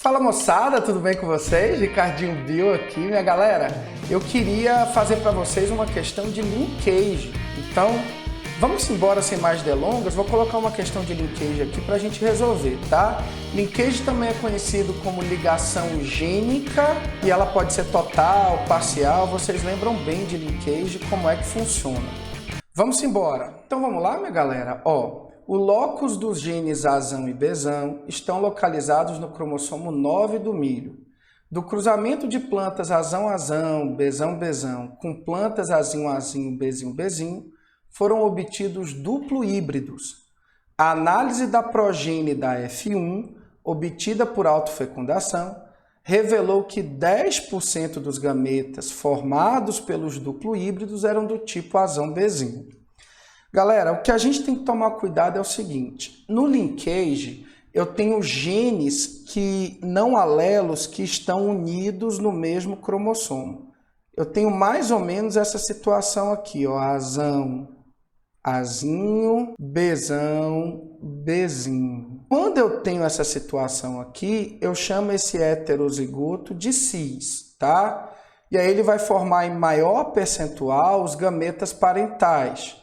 Fala moçada, tudo bem com vocês? Ricardinho Bio aqui, minha galera. Eu queria fazer para vocês uma questão de linkage. Então, vamos embora sem mais delongas. Vou colocar uma questão de linkage aqui para a gente resolver, tá? Linkage também é conhecido como ligação gênica e ela pode ser total, parcial. Vocês lembram bem de linkage, como é que funciona. Vamos embora. Então vamos lá, minha galera. O locus dos genes Azão e Bzão estão localizados no cromossomo 9 do milho. Do cruzamento de plantas Azão-Azão, Bzão-Bzão com plantas Azinho-Azinho, Bezinho-Bezinho, foram obtidos duplo híbridos. A análise da progênie da F1, obtida por autofecundação, revelou que 10% dos gametas formados pelos duplo híbridos eram do tipo Azão-Bezinho. Galera, o que a gente tem que tomar cuidado é o seguinte: no linkage eu tenho genes não alelos que estão unidos no mesmo cromossomo. Eu tenho mais ou menos essa situação aqui, Azão, Azinho, Bzão, Bezinho. Quando eu tenho essa situação aqui, eu chamo esse heterozigoto de cis, tá? E aí ele vai formar em maior percentual os gametas parentais.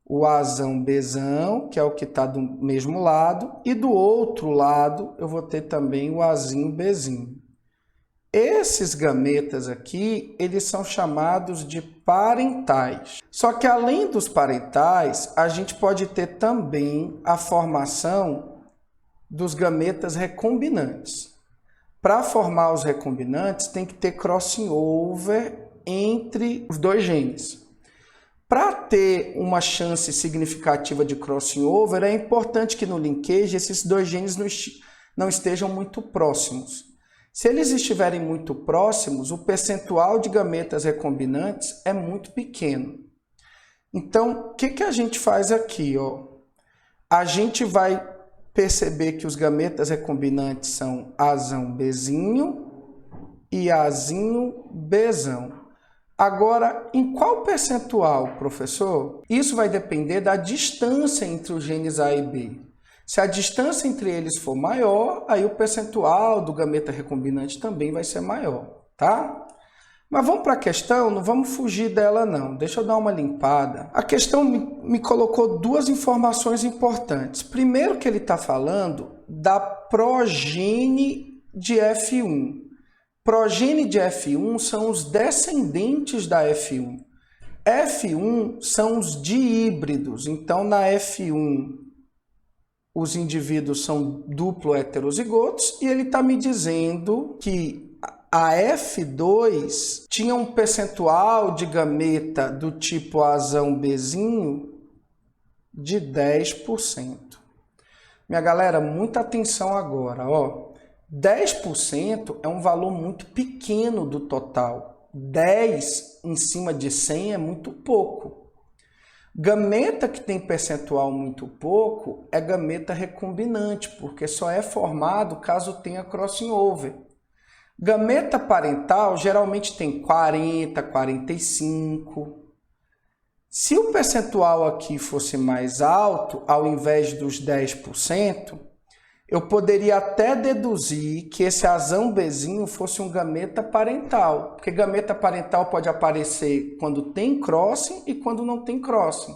O Azão-Bzão, que é o que está do mesmo lado, e do outro lado eu vou ter também o Azinho-Bezinho. Esses gametas aqui, eles são chamados de parentais. Só que além dos parentais, a gente pode ter também a formação dos gametas recombinantes. Para formar os recombinantes, tem que ter crossing over entre os dois genes. Para ter uma chance significativa de crossing over, é importante que no linkage esses dois genes não estejam muito próximos. Se eles estiverem muito próximos, o percentual de gametas recombinantes é muito pequeno. Então, o que a gente faz aqui? A gente vai perceber que os gametas recombinantes são Azão-Bezinho e Azinho-Bzão. Agora, em qual percentual, professor? Isso vai depender da distância entre os genes A e B. Se a distância entre eles for maior, aí o percentual do gameta recombinante também vai ser maior, tá? Mas vamos para a questão, não vamos fugir dela não. Deixa eu dar uma limpada. A questão me colocou duas informações importantes. Primeiro que ele está falando da progênie de F1. Progênie de F1 são os descendentes da F1. F1 são os díhíbridos. Então, na F1, os indivíduos são duplo heterozigotos e ele está me dizendo que a F2 tinha um percentual de gameta do tipo Azão-Bezinho de 10%. Minha galera, muita atenção agora, 10% é um valor muito pequeno do total. 10 em cima de 100 é muito pouco. Gameta que tem percentual muito pouco é gameta recombinante, porque só é formado caso tenha crossing over. Gameta parental geralmente tem 40, 45. Se o percentual aqui fosse mais alto, ao invés dos 10%, eu poderia até deduzir que esse Azão-Bezinho fosse um gameta parental, porque gameta parental pode aparecer quando tem crossing e quando não tem crossing.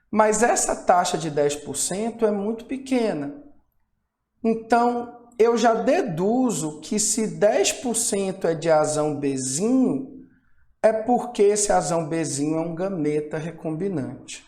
Mas essa taxa de 10% é muito pequena. Então, eu já deduzo que se 10% é de Azão-Bezinho, é porque esse Azão-Bezinho é um gameta recombinante.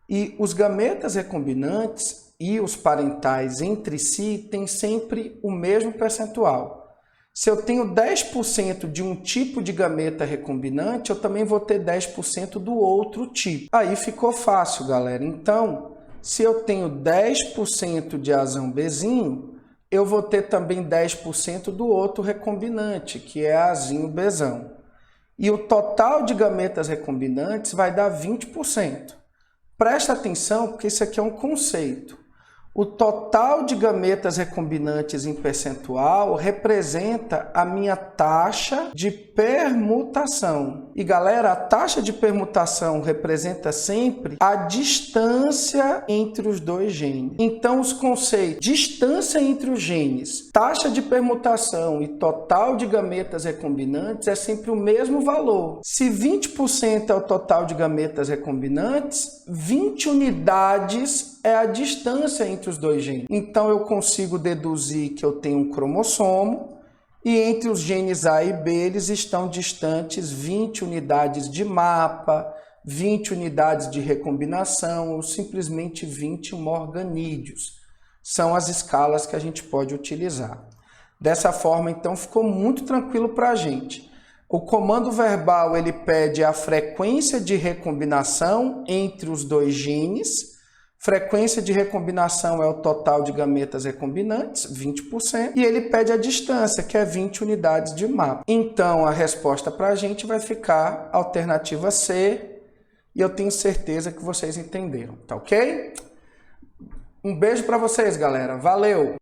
E os gametas recombinantes e os parentais entre si têm sempre o mesmo percentual. Se eu tenho 10% de um tipo de gameta recombinante, eu também vou ter 10% do outro tipo. Aí ficou fácil, galera. Então, se eu tenho 10% de Azão-Bezinho, eu vou ter também 10% do outro recombinante, que é Azinho-Bzão. E o total de gametas recombinantes vai dar 20%. Presta atenção, porque isso aqui é um conceito. O total de gametas recombinantes em percentual representa a minha taxa de permutação. E galera, a taxa de permutação representa sempre a distância entre os dois genes. Então os conceitos distância entre os genes, taxa de permutação e total de gametas recombinantes é sempre o mesmo valor. Se 20% é o total de gametas recombinantes, 20 unidades é a distância entre os dois genes. Então eu consigo deduzir que eu tenho um cromossomo e entre os genes A e B eles estão distantes 20 unidades de mapa, 20 unidades de recombinação ou simplesmente 20 morganídeos. São as escalas que a gente pode utilizar. Dessa forma, então, ficou muito tranquilo para a gente. O comando verbal ele pede a frequência de recombinação entre os dois genes. Frequência de recombinação é o total de gametas recombinantes, 20%, e ele pede a distância, que é 20 unidades de mapa. Então, a resposta para a gente vai ficar alternativa C, e eu tenho certeza que vocês entenderam, tá ok? Um beijo para vocês, galera. Valeu!